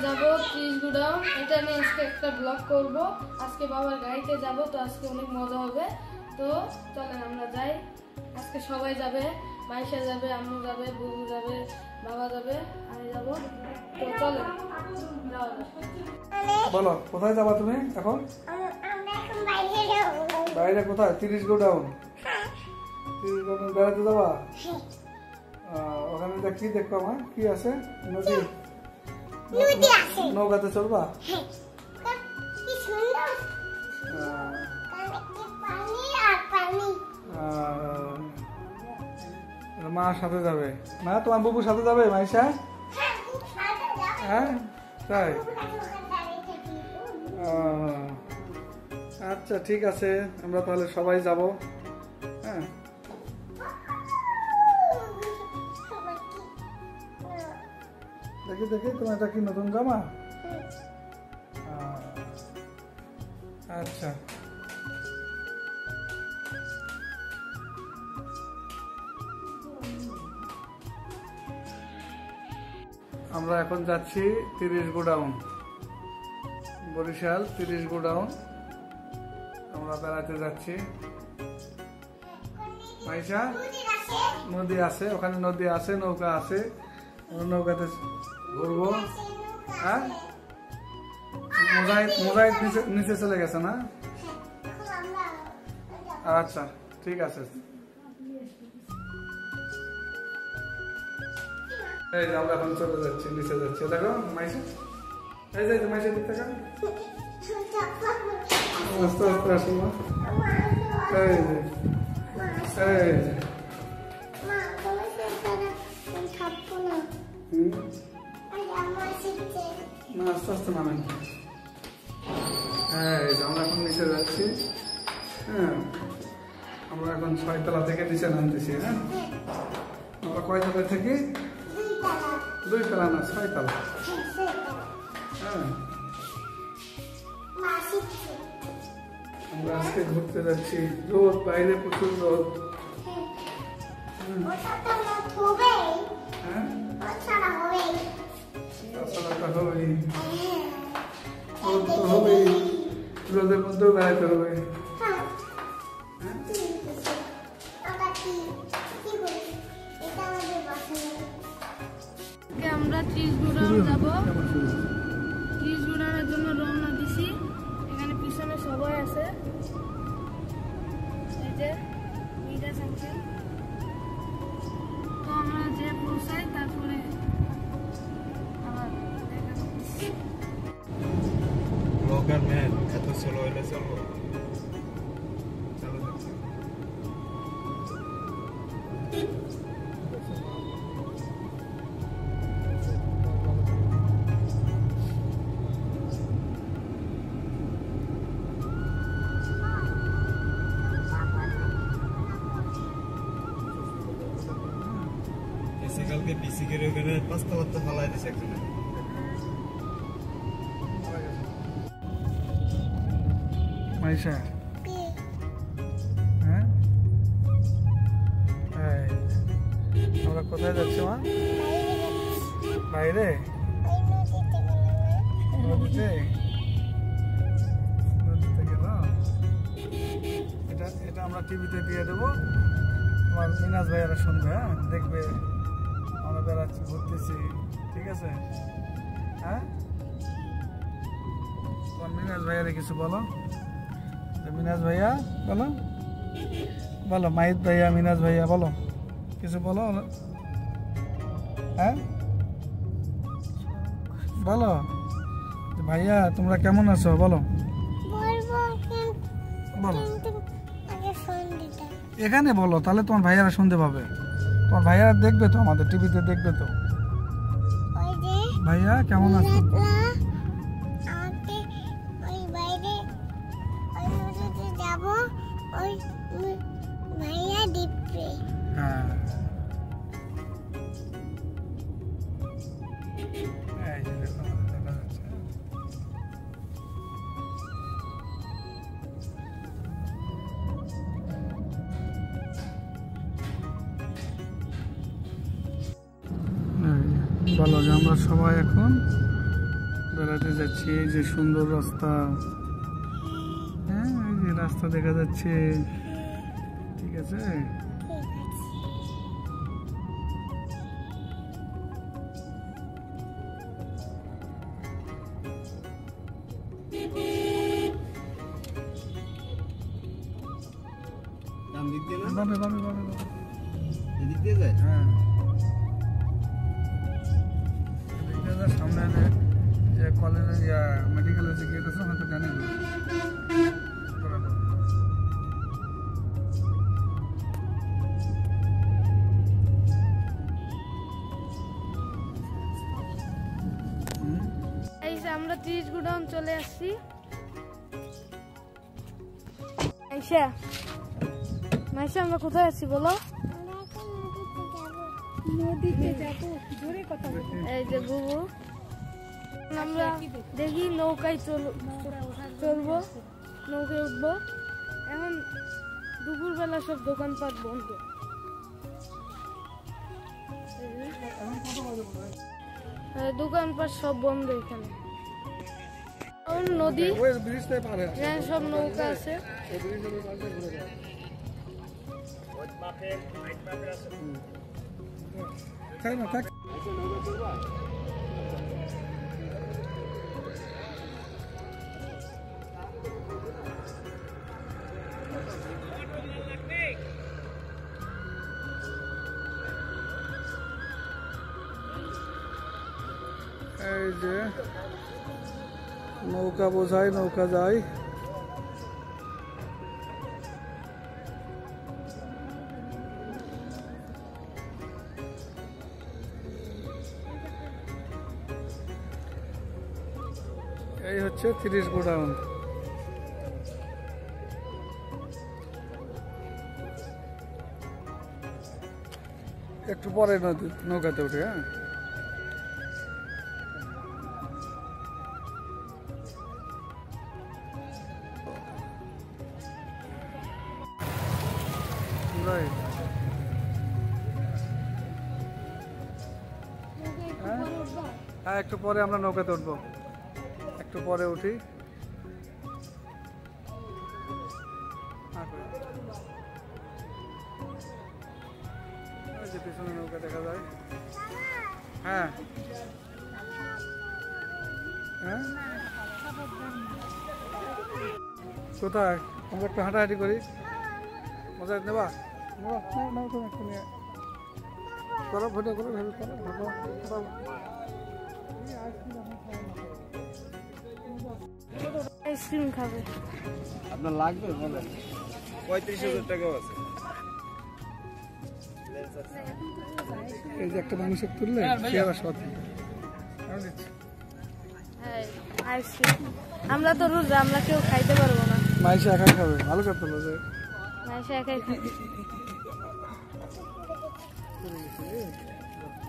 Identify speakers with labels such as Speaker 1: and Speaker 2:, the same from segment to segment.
Speaker 1: যাব ত্রিশগুড়াম, এটা নিয়ে আজকে একটা ব্লগ করব। আজকে বাবার গাড়িতে যাব, তো আজকে অনেক মজা হবে। তো চলেন আমরা যাই। আজকে সবাই যাবে, মাইশা যাবে, আম্মু যাবে, বুবু যাবে, বাবা যাবে, আমি যাব। তো চলেন
Speaker 2: বলো কোথায় যাবা তুমি এখন? বাইরে কোথায়? 30 গোডাউন। 30 গোডাউন বেড়াতে যাবা? ওখানে কি দেখবো? আমার কি আছে? নদী আছে, নৌকাতে চলবা? মার সাথে যাবে না? তোমার বুবুর সাথে যাবে মাইশা? হ্যাঁ তাই? আচ্ছা ঠিক আছে, আমরা তাহলে সবাই যাব। হ্যাঁ দেখি দেখি তোমার এটা কি নতুন জামা? আচ্ছা আমরা এখন যাচ্ছি 30 গোডাউন, বরিশাল 30 গোডাউন আমরা বেড়াতে যাচ্ছি। মাইশা নদী আছে, ওখানে নদী আছে, নৌকা আছে, নৌকাতে ঘুরবো। হ্যাঁ মোজাইক নিচে চলে গেছে না? আচ্ছা ঠিক আছে। এই যে আমরা এখন চলে যাচ্ছি, নিচে যাচ্ছি। দেখো মাইশা, এই যে মাইশা দিক থেকে আস্তে আস্তে আসো। এই যে এই যে না, আস্তে আস্তে নামেন। এই যে আমরা এখন নিচে যাচ্ছি। হ্যাঁ আমরা এখন 6 তলা থেকে নিচে নামতেছি। হ্যাঁ আমরা কয় তলা থেকে? 2 তলা না, 6 তলা। হ্যাঁ আমরা আজকে ঘুরতে যাচ্ছি। রোদ বাইরে, প্রচুর রোদ। রোদের মধ্যেও বেড়াতে হবে।
Speaker 1: আমরা 30 গোডাউন যাব। 30 গোডাউনের জন্য রওনা দিছি। এখানে পিছনে সবাই আছে, এই যে মিরাজ আঙ্কেল। তো আমরা যে পৌঁছাই তারপরে আবার দেখা করতেছি।
Speaker 3: ব্লগার ম্যান এত চলো এলে চলো চলো দেখছি। কালকে বিসিকের ওখানে পাস্তা পাত্তা ফালাই দিছে একজনে।
Speaker 2: মাইশা হ্যাঁ আমরা কোথায় যাচ্ছি মা? বাইরে নদীতে। নদীতে গেল। এটা আমরা টিভিতে দিয়ে দেবো, তোমার মিনাজ ভাইয়ারা শুনবে। হ্যাঁ দেখবে আমরা বেড়াচ্ছি, ঘুরতেছি। ঠিক আছে? হ্যাঁ তোমার মিনাজ ভাইয়ারে কিছু বলো। মিনাজ ভাইয়া বলো, বলো মাহিদ ভাইয়া, মিনাজ ভাইয়া বলো, কিছু বলো। হ্যাঁ বলো ভাইয়া তোমরা কেমন আছো বলো। বলো এখানে বলো, তাহলে তোমার ভাইয়ারা শুনতে পাবে। তোমার ভাইয়ারা দেখবে তো, আমাদের টিভিতে দেখবে তো। ভাইয়া কেমন আছো? হ্যাঁ বলো যে আমরা সবাই এখন বেড়াতে যাচ্ছি। এই যে সুন্দর রাস্তা, হ্যাঁ এই যে রাস্তা দেখা যাচ্ছে, ঠিক আছে।
Speaker 3: ডান দিক দিয়ে না,
Speaker 2: বামে বামে বামে বামে।
Speaker 3: এদিক দিয়ে যায়।
Speaker 2: হ্যাঁ এদিক দিয়ে যা, সামনে যে কলেজের মেডিকেলের যে গেট আছে হয়তো জানি না।
Speaker 1: এই যে আমরা 30 গুডাউন চলে আসছি। আইসা মাইশা আমরা কোথায় আছি বলো?
Speaker 4: নদীতে যাবো, জোরে কথা বলো।
Speaker 1: এই যে বুবু, আমরা দেখি নৌকায় চলবো, নৌকায় উঠবো। এখন দুপুরবেলা সব দোকানপাট বন্ধ। দোকানপাট সব বন্ধ এখানে। নদী,
Speaker 2: ওই ব্রিজটাই পার হয়ে আসে।
Speaker 1: এখানে সব নৌকা আছে।
Speaker 2: ওই ব্রিজের ওই পাশে ঘুরে যায়। তাই না, থাক। এই যে নৌকা বোঝায়, নৌকা যায়। এই হচ্ছে 30 গোডাউন। একটু পরে নৌকাতে উঠে, হ্যাঁ Right. হ্যাঁ একটু পরে আমরা নৌকাতে উঠবো, একটু পরে উঠি। যে পিছনে নৌকা দেখা যায়। হ্যাঁ হ্যাঁ কোথায়? আমরা একটু হাঁটাহাঁটি করি, মজা নেবা? একটু নিয়ে করো, ফটো করো,
Speaker 1: আইসক্রিম খাবে।
Speaker 3: আপনার লাগবে বলেন। 35,000 টাকাও আছে।
Speaker 2: এই যে একটা মানুষের তুললে পেয়ারা সব
Speaker 1: আইসক্রিম আমরা তো রোজ, আমরা কেউ খাইতে পারবো না।
Speaker 2: মাইসে একাই খাবে, ভালো করতে হবে।
Speaker 1: মাইশা একাই খাবে।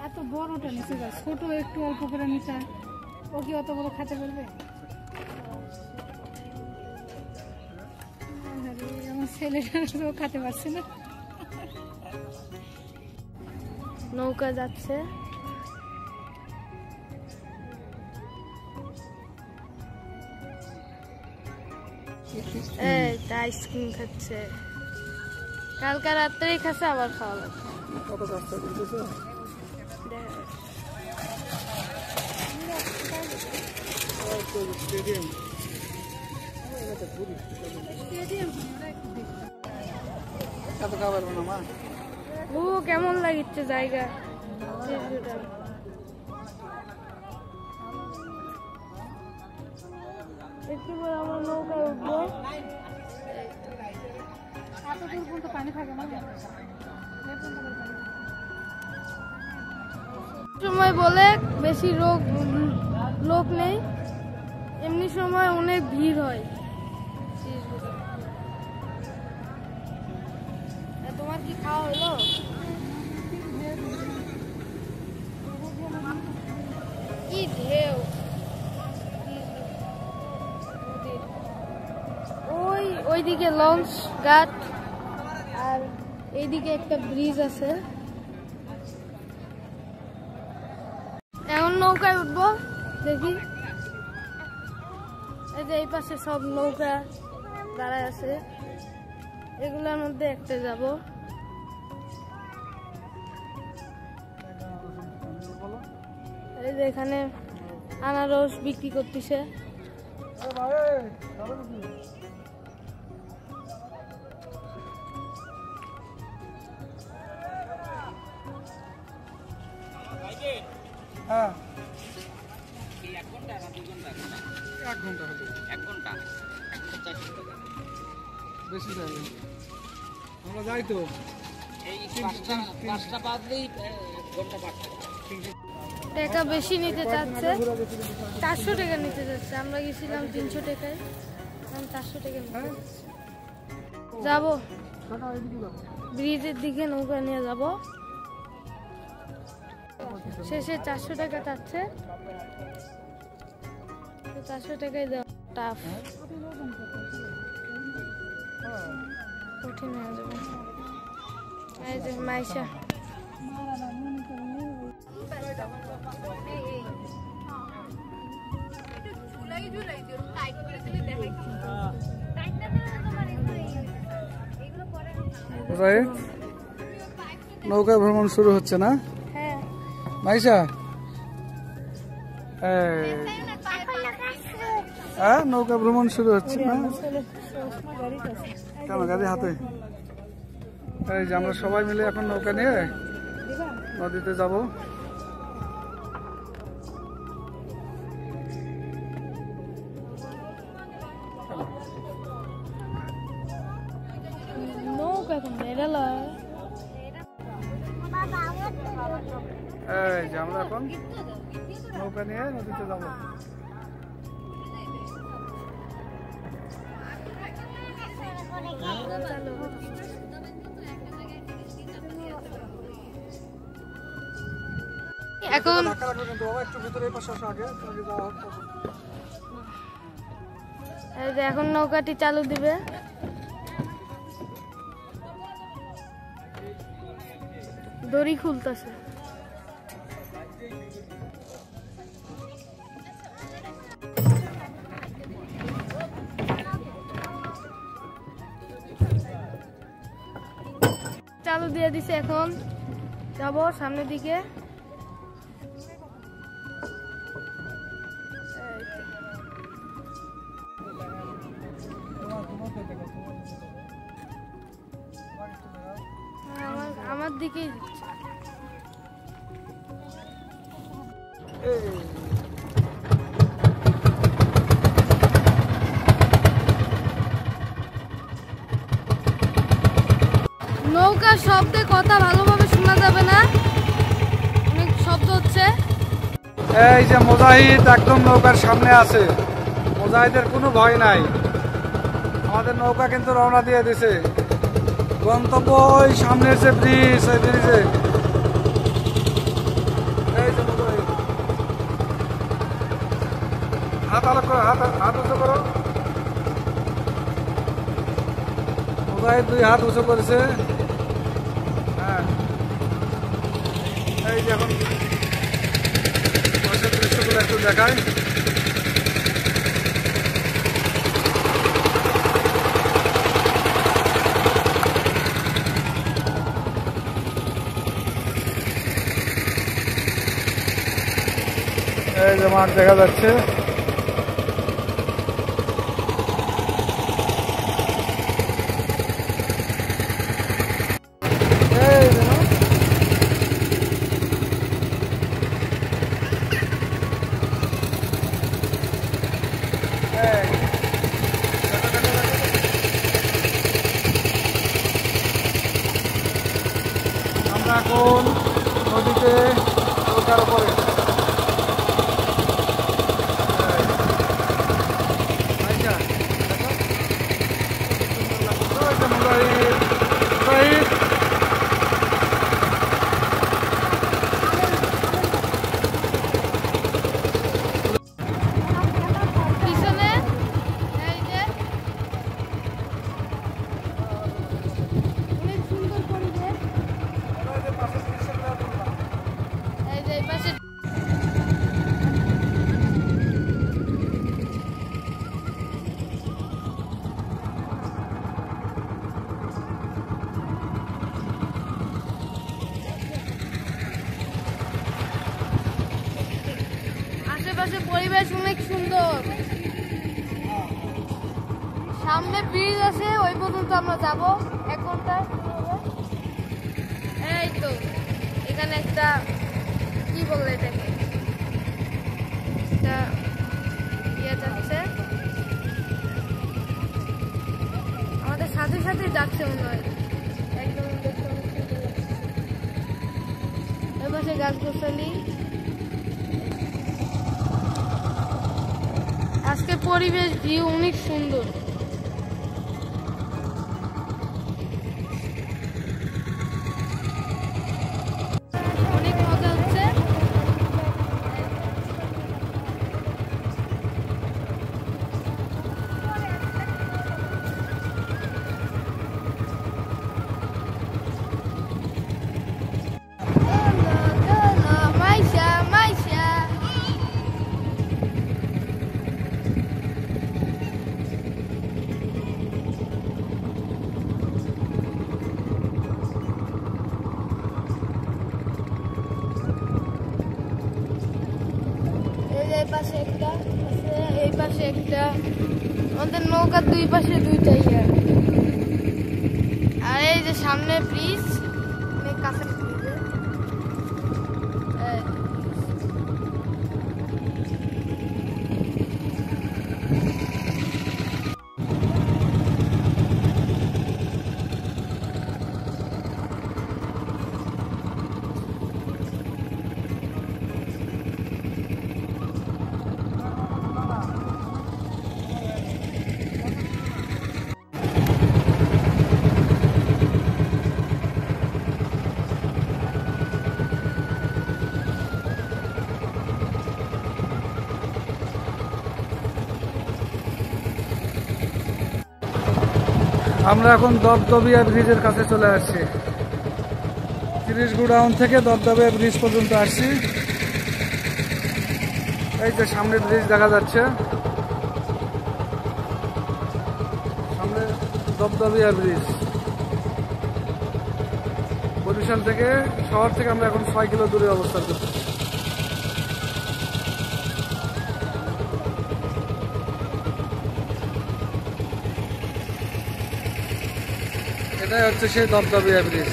Speaker 4: এত বড়টা নিচে যায়, ছোট একটু অল্প করে নিচে, ও কি অত বড় খেতে পারবে? আমার ছেলেটা খেতে পারছে না।
Speaker 1: নৌকা যাচ্ছে। এই আইসক্রিম খাচ্ছে, কালকে রাত্রেই খাচ্ছে, আবার খাওয়া লাগবে।
Speaker 2: কত রাস্তা করতেছে। স্টেডিয়াম এত খাবার না মা।
Speaker 1: ও কেমন লাগিচ্ছে জায়গা। একটু পর আমার নৌকায় উঠবো।
Speaker 4: এত দূর পর্যন্ত পানি থাকে না,
Speaker 1: সময় বলে বেশি লোক নেই, এমনি সময় অনেক ভিড় হয়। তোমার কি খাওয়া হলো? কি ঢেউ, ওইদিকে লঞ্চ ঘাট আর এইদিকে একটা ব্রিজ আছে। এখন নৌকায় উঠবো, দেখি এই যে এই পাশে সব নৌকা দাঁড়ায় আছে, এগুলোর মধ্যে একটা যাব। এই যে এখানে আনারস বিক্রি করতেছে।
Speaker 2: হ্যাঁ,
Speaker 5: 1 ঘন্টা না 2 ঘন্টা?
Speaker 2: 1 ঘন্টা হবে।
Speaker 5: 1 ঘন্টা 400 টাকা।
Speaker 2: বেশি যাবে, আমরা যাই তো।
Speaker 5: এই 5টা বাদলেই 1 ঘন্টা পাঠাবে।
Speaker 1: টাকা বেশি নিতে চাচ্ছে, 400 টাকা নিতে চাচ্ছে। আমরা গেছিলাম 300 টাকায়, এখন 400 টাকা নিতে চাচ্ছে। যাবো ব্রিজের দিকে, নৌকা নিয়ে যাব। শেষে 400 টাকা চাচ্ছে, 400 টাকায় দেওয়া টাফ, কঠিন হয়ে যাবে। এই যে মাইশা,
Speaker 2: নৌকা ভ্রমণ শুরু হচ্ছে না
Speaker 1: হ্যাঁ
Speaker 2: মাইশা? হ্যাঁ, নৌকা ভ্রমণ শুরু হচ্ছে না? কেন গাড়ি হাতে? এই যে আমরা সবাই মিলে এখন নৌকা নিয়ে নদীতে যাব।
Speaker 1: নৌকা এখন বেড়াল।
Speaker 2: এই যে আমরা এখন নৌকা নিয়ে নদীতে যাব।
Speaker 1: এখন এই যে এখন নৌকাটি চালু দিবে। দড়ি খুলতেছে। চালু দিয়ে দিছে, এখন যাব সামনের দিকে। আমার দিকেই দিচ্ছে। নৌকার শব্দে কথা ভালোভাবে শোনা যাবে না, অনেক শব্দ হচ্ছে।
Speaker 2: এই যে মুজাহিদ একদম নৌকার সামনে আছে, মুজাহিদের কোনো ভয় নাই। আমাদের নৌকা কিন্তু রওনা দিয়ে দিছে, গন্তব্য ওই সামনের যে ব্রিজ, ওই ব্রিজে। এই যে মুজাহিদ, হাত আলো করো, হাত উঁচু করো। মুজাহিদ 2 হাত উঁচু করেছে। হ্যাঁ, এই যে এখন পাশের দৃশ্যগুলো একটু দেখায়। এই যে মাঠ দেখা যাচ্ছে। এই যে আমরা এখন নদীতে নৌকার উপরে।
Speaker 1: পিছনে এই যে অনেক সুন্দর পরিবেশ। এই যে এই পাশে পাশে পরিবেশ অনেক সুন্দর। সামনে ব্রিজ আছে, ওই পর্যন্ত আমরা যাব 1 ঘন্টায়। এই তো এখানে একটা কি বললে এটাকে, একটা ইয়ে যাচ্ছে আমাদের সাথে সাথে যাচ্ছে মনে হয়, একদম দেখতে অনেক সুন্দর লাগছে। ওই পাশে গাছগাছালি। আজকে পরিবেশ ভিউ অনেক সুন্দর। অনেক মজা হচ্ছে। মাইশা মাইশা এই পাশে একটা আছে, এই পাশে একটা। আমাদের নৌকার 2 পাশে 2টা ইয়ে। আর এই যে সামনে ব্রিজ, অনেক কাছে ব্রিজে।
Speaker 2: আমরা এখন দবদবিয়া ব্রিজের কাছে চলে আসছি। 30 গোডাউন থেকে দবদবিয়া ব্রিজ পর্যন্ত আসছি। এই যে সামনে ব্রিজ দেখা যাচ্ছে, সামনে দবদবিয়া ব্রিজ। বরিশাল থেকে, শহর থেকে আমরা এখন 6 কিলো দূরে অবস্থান করছি। এটাই হচ্ছে সেই দবদবিয়া ব্রিজ।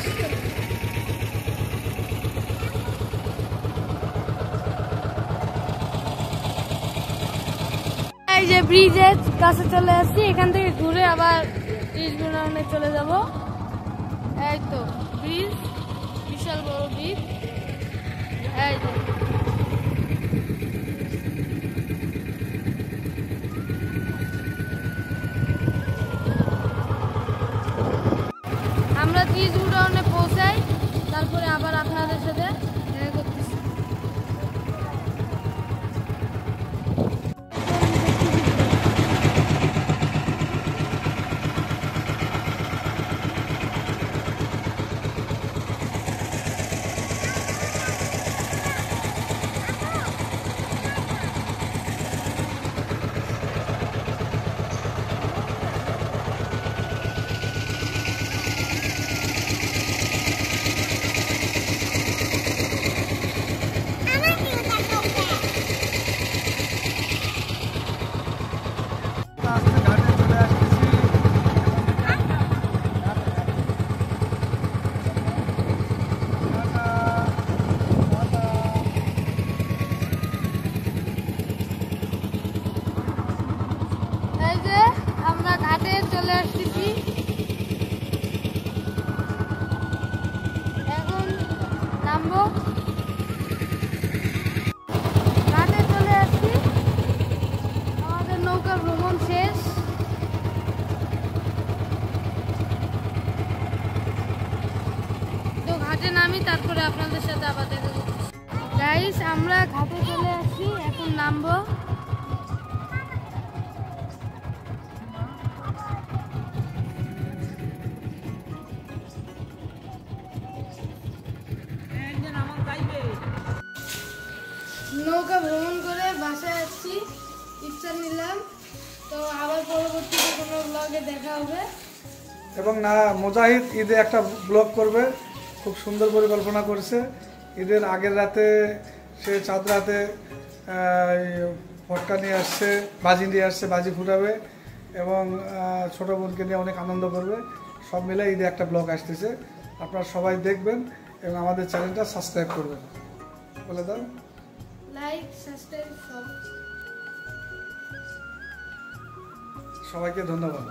Speaker 1: এই যে ব্রিজের কাছে চলে আসছি, এখান থেকে ঘুরে আবার ব্রিজ গোডাউনে চলে যাব। এই তো ব্রিজ, বিশাল বড় ব্রিজ। এই যে আমরা ব্রিজ গোডাউনে পৌঁছাই, তারপরে আবার আপনাদের সাথে দেখা করতেছি। এই যে আমরা ঘাটে চলে আসতেছি, এখন নামবো। ঘাটে চলে আসছি, আমাদের নৌকা ভ্রমণ শেষ। তো ঘাটে নামি, তারপরে আপনাদের সাথে আবার দেখা করতেছি। গাইস, আমরা ঘাটে চলে আসছি, এখন নামবো। নৌকা ভ্রমণ করে বাসায় আসছি, ইচ্ছা নিলাম। তো আবার পরবর্তীতে কোনো ব্লগে দেখা হবে।
Speaker 2: এবং না, মুজাহিদ ঈদে একটা ব্লগ করবে, খুব সুন্দর পরিকল্পনা করছে। ঈদের আগের রাতে সে চাঁদ রাতে ফটকা নিয়ে আসছে, বাজি নিয়ে আসছে, বাজি ফুটাবে এবং ছোটো বোনকে নিয়ে অনেক আনন্দ করবে। সব মিলে ঈদে একটা ব্লগ আসতেছে, আপনারা সবাই দেখবেন এবং আমাদের চ্যানেলটা সাবস্ক্রাইব করবেন। বলে দাও,
Speaker 1: লাইক সাবস্ক্রাইব সব।
Speaker 2: সবাইকে ধন্যবাদ।